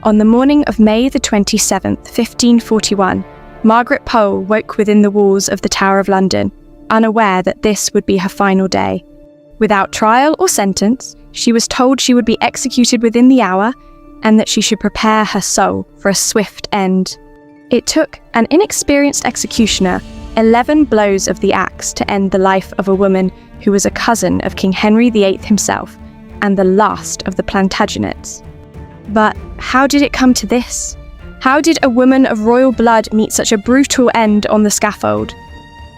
On the morning of May the 27th, 1541, Margaret Pole woke within the walls of the Tower of London, unaware that this would be her final day. Without trial or sentence, she was told she would be executed within the hour and that she should prepare her soul for a swift end. It took an inexperienced executioner 11 blows of the axe to end the life of a woman who was a cousin of King Henry VIII himself and the last of the Plantagenets. But how did it come to this? How did a woman of royal blood meet such a brutal end on the scaffold?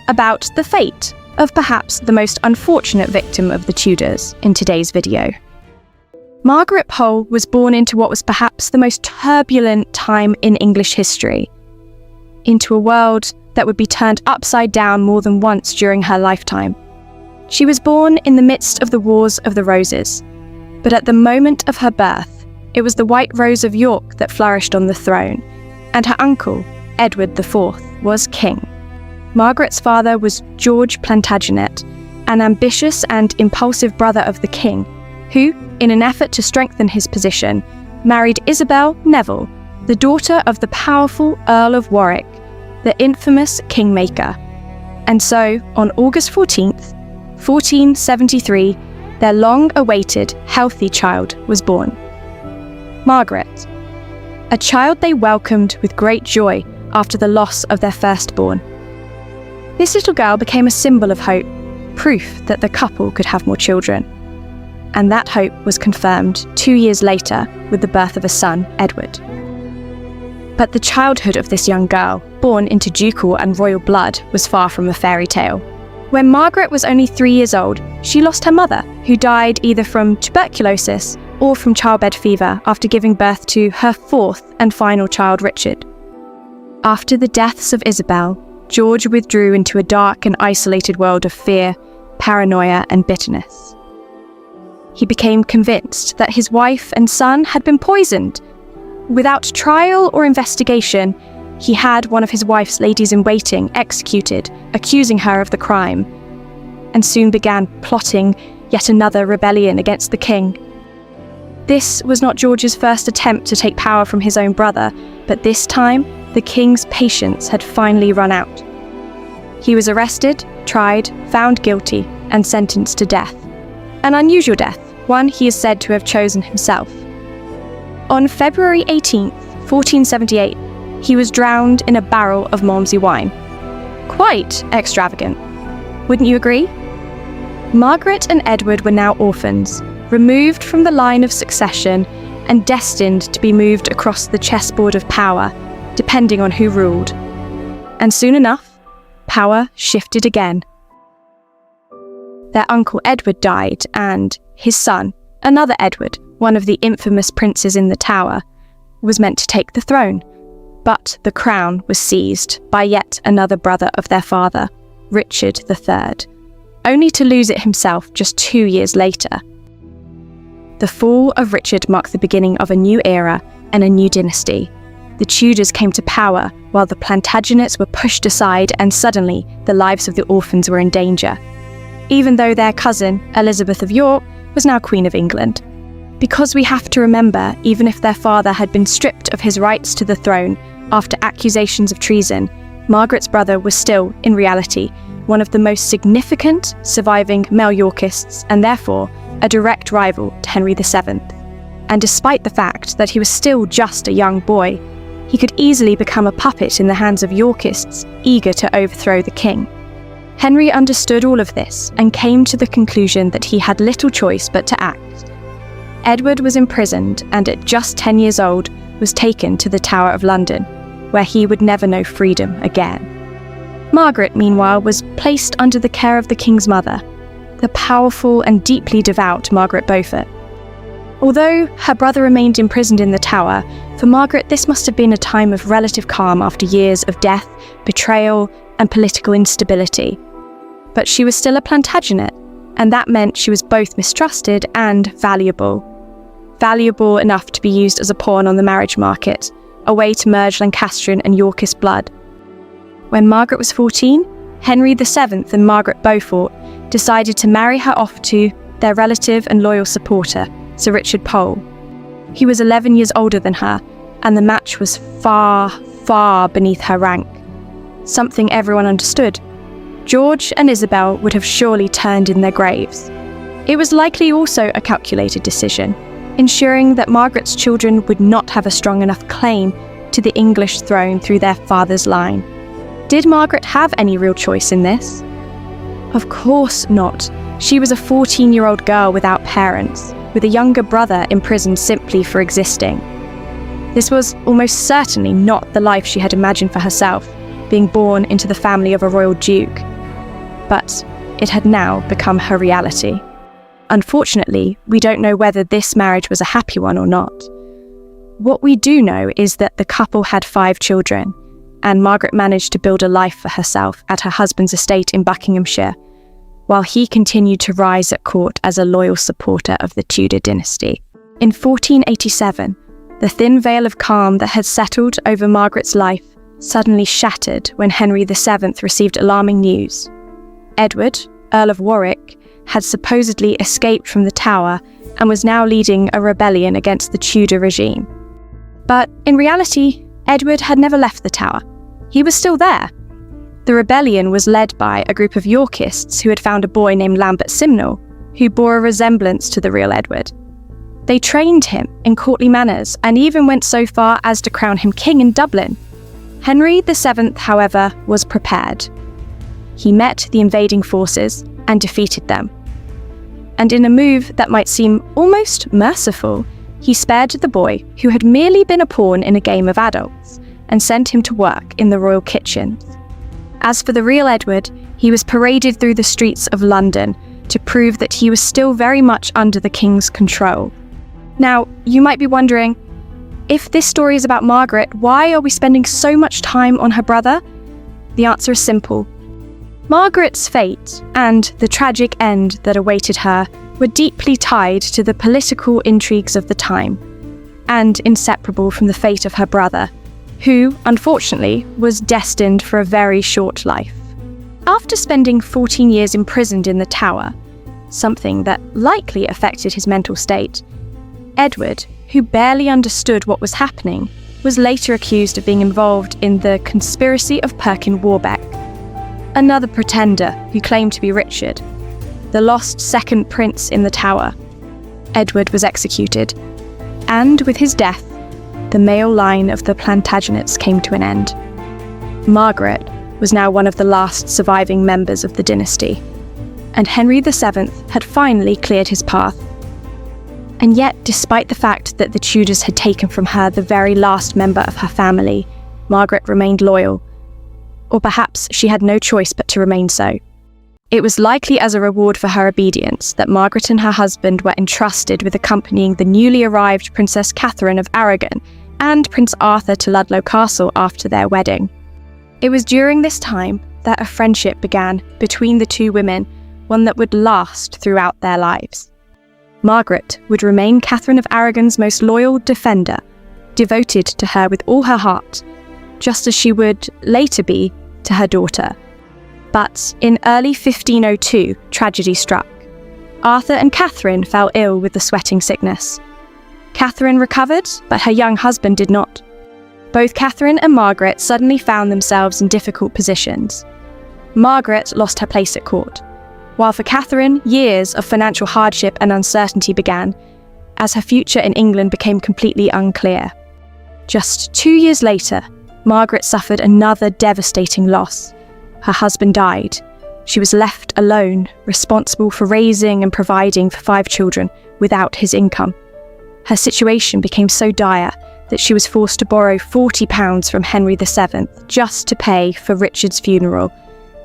About the fate of perhaps the most unfortunate victim of the Tudors in today's video. Margaret Pole was born into what was perhaps the most turbulent time in English history, into a world that would be turned upside down more than once during her lifetime. She was born in the midst of the Wars of the Roses, but at the moment of her birth, it was the White Rose of York that flourished on the throne, and her uncle, Edward IV, was king. Margaret's father was George Plantagenet, an ambitious and impulsive brother of the king, who, in an effort to strengthen his position, married Isabel Neville, the daughter of the powerful Earl of Warwick, the infamous kingmaker. And so, on August 14th, 1473, their long-awaited, healthy child was born. Margaret, a child they welcomed with great joy after the loss of their firstborn. This little girl became a symbol of hope, proof that the couple could have more children. And that hope was confirmed 2 years later with the birth of a son, Edward. But the childhood of this young girl, born into ducal and royal blood, was far from a fairy tale. When Margaret was only 3 years old, she lost her mother, who died either from tuberculosis or from childbed fever after giving birth to her fourth and final child, Richard. After the deaths of Isabel, George withdrew into a dark and isolated world of fear, paranoia, and bitterness. He became convinced that his wife and son had been poisoned. Without trial or investigation, he had one of his wife's ladies-in-waiting executed, accusing her of the crime, and soon began plotting yet another rebellion against the king. This was not George's first attempt to take power from his own brother, but this time, the king's patience had finally run out. He was arrested, tried, found guilty, and sentenced to death. An unusual death, one he is said to have chosen himself. On February 18th, 1478, he was drowned in a barrel of Malmsey wine. Quite extravagant, wouldn't you agree? Margaret and Edward were now orphans, removed from the line of succession and destined to be moved across the chessboard of power, depending on who ruled. And soon enough, power shifted again. Their uncle Edward died, and his son, another Edward, one of the infamous princes in the Tower, was meant to take the throne. But the crown was seized by yet another brother of their father, Richard III, only to lose it himself just 2 years later. The fall of Richard marked the beginning of a new era and a new dynasty. The Tudors came to power while the Plantagenets were pushed aside, and suddenly the lives of the orphans were in danger, even though their cousin, Elizabeth of York, was now Queen of England. Because we have to remember, even if their father had been stripped of his rights to the throne after accusations of treason, Margaret's brother was still, in reality, one of the most significant surviving male Yorkists, and therefore a direct rival to Henry VII. And despite the fact that he was still just a young boy, he could easily become a puppet in the hands of Yorkists eager to overthrow the king. Henry understood all of this and came to the conclusion that he had little choice but to act. Edward was imprisoned and at just 10 years old was taken to the Tower of London, where he would never know freedom again. Margaret, meanwhile, was placed under the care of the king's mother, the powerful and deeply devout Margaret Beaufort. Although her brother remained imprisoned in the Tower, for Margaret this must have been a time of relative calm after years of death, betrayal, and political instability. But she was still a Plantagenet, and that meant she was both mistrusted and valuable. Valuable enough to be used as a pawn on the marriage market, a way to merge Lancastrian and Yorkist blood. When Margaret was 14, Henry VII and Margaret Beaufort decided to marry her off to their relative and loyal supporter, Sir Richard Pole. He was 11 years older than her, and the match was far, far beneath her rank. Something everyone understood. George and Isabel would have surely turned in their graves. It was likely also a calculated decision, ensuring that Margaret's children would not have a strong enough claim to the English throne through their father's line. Did Margaret have any real choice in this? Of course not. She was a 14-year-old girl without parents, with a younger brother imprisoned simply for existing. This was almost certainly not the life she had imagined for herself, being born into the family of a royal duke. But it had now become her reality. Unfortunately, we don't know whether this marriage was a happy one or not. What we do know is that the couple had 5 children, and Margaret managed to build a life for herself at her husband's estate in Buckinghamshire, while he continued to rise at court as a loyal supporter of the Tudor dynasty. In 1487, the thin veil of calm that had settled over Margaret's life suddenly shattered when Henry VII received alarming news. Edward, Earl of Warwick, had supposedly escaped from the Tower and was now leading a rebellion against the Tudor regime. But in reality, Edward had never left the Tower. He was still there. The rebellion was led by a group of Yorkists who had found a boy named Lambert Simnel, who bore a resemblance to the real Edward. They trained him in courtly manners and even went so far as to crown him king in Dublin. Henry VII, however, was prepared. He met the invading forces and defeated them. And in a move that might seem almost merciful, he spared the boy who had merely been a pawn in a game of adults and sent him to work in the royal kitchens. As for the real Edward, he was paraded through the streets of London to prove that he was still very much under the king's control. Now, you might be wondering, if this story is about Margaret, why are we spending so much time on her brother? The answer is simple. Margaret's fate and the tragic end that awaited her were deeply tied to the political intrigues of the time, and inseparable from the fate of her brother, who, unfortunately, was destined for a very short life. After spending 14 years imprisoned in the Tower, something that likely affected his mental state, Edward, who barely understood what was happening, was later accused of being involved in the conspiracy of Perkin Warbeck, another pretender who claimed to be Richard, the lost second prince in the Tower. Edward was executed, and with his death, the male line of the Plantagenets came to an end. Margaret was now one of the last surviving members of the dynasty, and Henry VII had finally cleared his path. And yet, despite the fact that the Tudors had taken from her the very last member of her family, Margaret remained loyal. Or perhaps she had no choice but to remain so. It was likely as a reward for her obedience that Margaret and her husband were entrusted with accompanying the newly arrived Princess Catherine of Aragon and Prince Arthur to Ludlow Castle after their wedding. It was during this time that a friendship began between the two women, one that would last throughout their lives. Margaret would remain Catherine of Aragon's most loyal defender, devoted to her with all her heart, just as she would later be to her daughter. But in early 1502, tragedy struck. Arthur and Catherine fell ill with the sweating sickness. Catherine recovered, but her young husband did not. Both Catherine and Margaret suddenly found themselves in difficult positions. Margaret lost her place at court, while for Catherine, years of financial hardship and uncertainty began, as her future in England became completely unclear. Just 2 years later, Margaret suffered another devastating loss. Her husband died. She was left alone, responsible for raising and providing for 5 children without his income. Her situation became so dire that she was forced to borrow £40 from Henry VII just to pay for Richard's funeral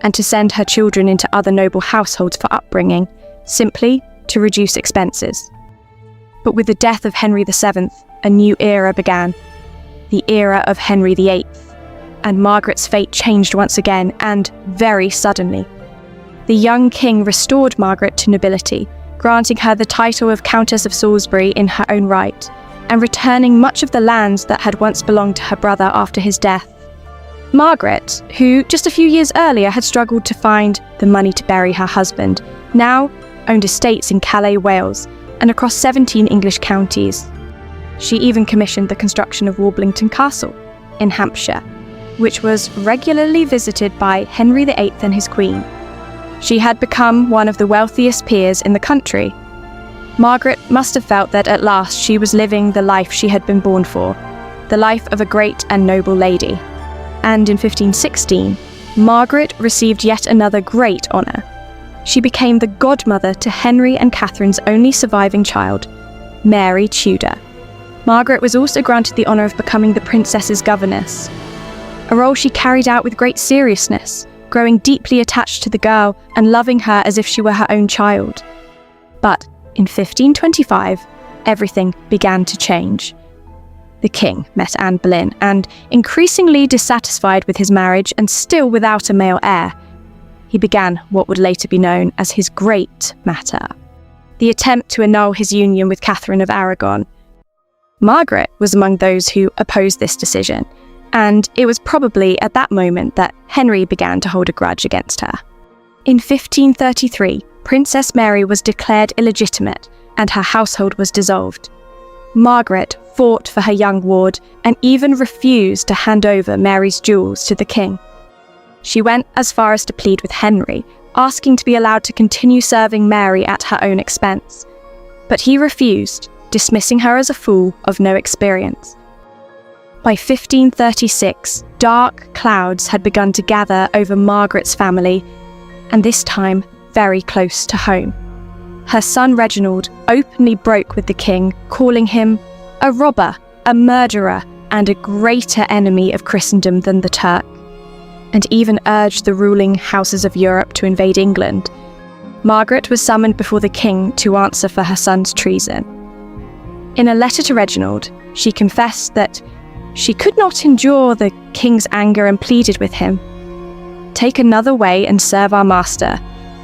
and to send her children into other noble households for upbringing, simply to reduce expenses. But with the death of Henry VII, a new era began, the era of Henry VIII, and Margaret's fate changed once again, and very suddenly. The young king restored Margaret to nobility, granting her the title of Countess of Salisbury in her own right, and returning much of the lands that had once belonged to her brother after his death. Margaret, who just a few years earlier had struggled to find the money to bury her husband, now owned estates in Calais, Wales, and across 17 English counties. She even commissioned the construction of Warblington Castle in Hampshire, which was regularly visited by Henry VIII and his queen. She had become one of the wealthiest peers in the country. Margaret must have felt that at last she was living the life she had been born for, the life of a great and noble lady. And in 1516, Margaret received yet another great honour. She became the godmother to Henry and Catherine's only surviving child, Mary Tudor. Margaret was also granted the honour of becoming the princess's governess, a role she carried out with great seriousness, growing deeply attached to the girl and loving her as if she were her own child. But in 1525, everything began to change. The king met Anne Boleyn, and increasingly dissatisfied with his marriage and still without a male heir, he began what would later be known as his Great Matter, the attempt to annul his union with Catherine of Aragon. Margaret was among those who opposed this decision, and it was probably at that moment that Henry began to hold a grudge against her. In 1533, Princess Mary was declared illegitimate and her household was dissolved. Margaret fought for her young ward and even refused to hand over Mary's jewels to the king. She went as far as to plead with Henry, asking to be allowed to continue serving Mary at her own expense. But he refused, dismissing her as a fool of no experience. By 1536, dark clouds had begun to gather over Margaret's family, and this time very close to home. Her son Reginald openly broke with the king, calling him a robber, a murderer, and a greater enemy of Christendom than the Turk, and even urged the ruling houses of Europe to invade England. Margaret was summoned before the king to answer for her son's treason. In a letter to Reginald, she confessed that she could not endure the king's anger and pleaded with him, "Take another way and serve our master,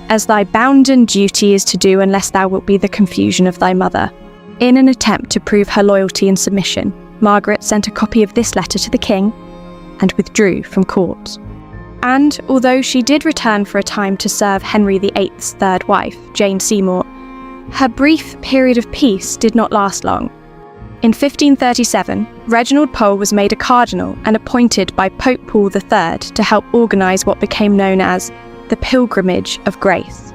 as thy bounden duty is to do unless thou wilt be the confusion of thy mother." In an attempt to prove her loyalty and submission, Margaret sent a copy of this letter to the king and withdrew from court. And although she did return for a time to serve Henry VIII's third wife, Jane Seymour, her brief period of peace did not last long. In 1537, Reginald Pole was made a cardinal and appointed by Pope Paul III to help organise what became known as the Pilgrimage of Grace.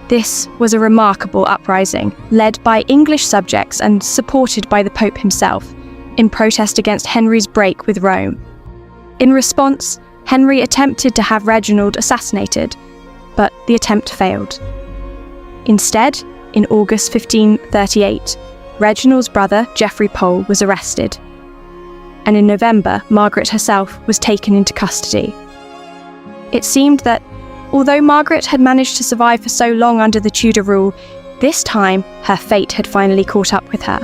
This was a remarkable uprising, led by English subjects and supported by the Pope himself, in protest against Henry's break with Rome. In response, Henry attempted to have Reginald assassinated, but the attempt failed. Instead, in August 1538, Reginald's brother, Geoffrey Pole, was arrested, and in November, Margaret herself was taken into custody. It seemed that, although Margaret had managed to survive for so long under the Tudor rule, this time her fate had finally caught up with her.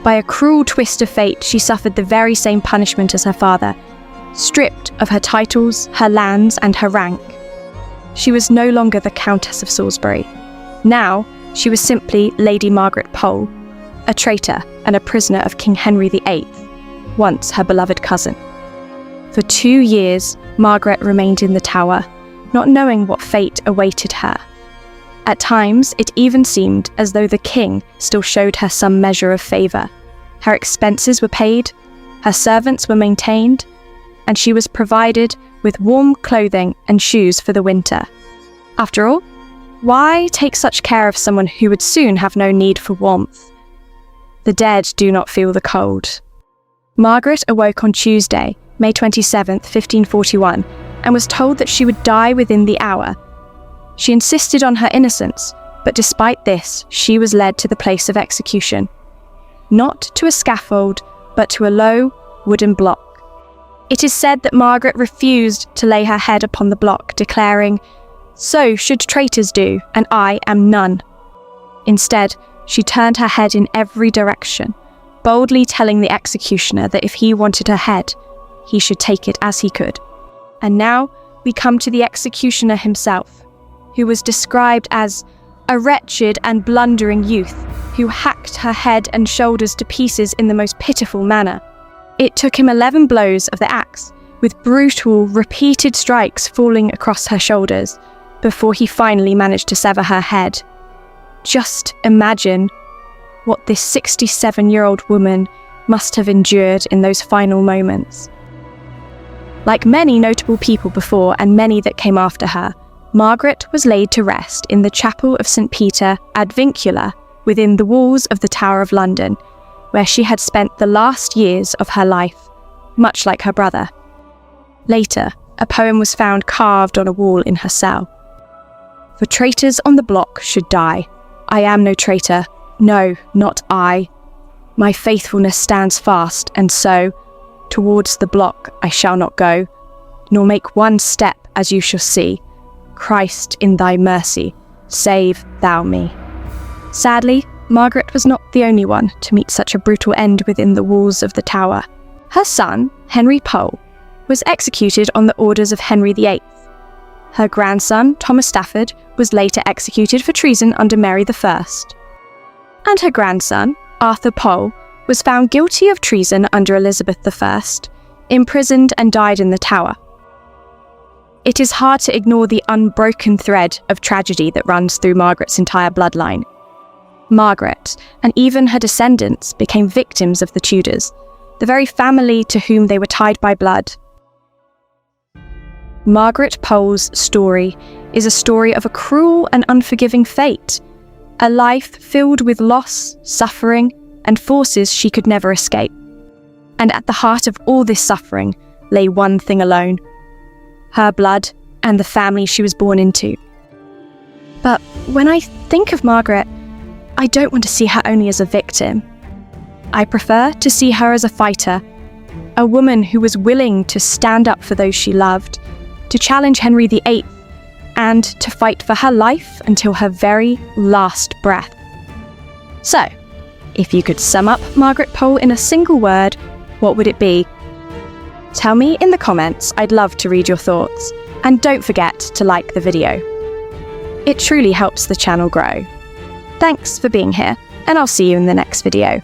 By a cruel twist of fate, she suffered the very same punishment as her father, stripped of her titles, her lands, and her rank. She was no longer the Countess of Salisbury. Now, she was simply Lady Margaret Pole, a traitor and a prisoner of King Henry VIII, once her beloved cousin. For 2 years, Margaret remained in the Tower, not knowing what fate awaited her. At times, it even seemed as though the king still showed her some measure of favour. Her expenses were paid, her servants were maintained, and she was provided with warm clothing and shoes for the winter. After all, why take such care of someone who would soon have no need for warmth? The dead do not feel the cold. Margaret awoke on Tuesday, May 27th, 1541, and was told that she would die within the hour. She insisted on her innocence, but despite this, she was led to the place of execution. Not to a scaffold, but to a low wooden block. It is said that Margaret refused to lay her head upon the block, declaring, "So should traitors do, and I am none." Instead, she turned her head in every direction, boldly telling the executioner that if he wanted her head, he should take it as he could. And now we come to the executioner himself, who was described as a wretched and blundering youth who hacked her head and shoulders to pieces in the most pitiful manner. It took him 11 blows of the axe, with brutal, repeated strikes falling across her shoulders, before he finally managed to sever her head. Just imagine what this 67-year-old woman must have endured in those final moments. Like many notable people before and many that came after her, Margaret was laid to rest in the chapel of St. Peter ad Vincula within the walls of the Tower of London, where she had spent the last years of her life, much like her brother. Later, a poem was found carved on a wall in her cell. "For traitors on the block should die. I am no traitor, no, not I. My faithfulness stands fast, and so towards the block I shall not go, nor make one step, as you shall see. Christ, in thy mercy, save thou me." Sadly, Margaret was not the only one to meet such a brutal end within the walls of the Tower. Her son, Henry Pole, was executed on the orders of Henry VIII. Her grandson, Thomas Stafford, was later executed for treason under Mary I. And her grandson, Arthur Pole, was found guilty of treason under Elizabeth I, imprisoned and died in the Tower. It is hard to ignore the unbroken thread of tragedy that runs through Margaret's entire bloodline. Margaret, and even her descendants, became victims of the Tudors, the very family to whom they were tied by blood. Margaret Pole's story is a story of a cruel and unforgiving fate, a life filled with loss, suffering, and forces she could never escape. And at the heart of all this suffering lay one thing alone: her blood and the family she was born into. But when I think of Margaret, I don't want to see her only as a victim. I prefer to see her as a fighter, a woman who was willing to stand up for those she loved, to challenge Henry VIII, and to fight for her life until her very last breath. So, if you could sum up Margaret Pole in a single word, what would it be? Tell me in the comments, I'd love to read your thoughts. And don't forget to like the video. It truly helps the channel grow. Thanks for being here, and I'll see you in the next video.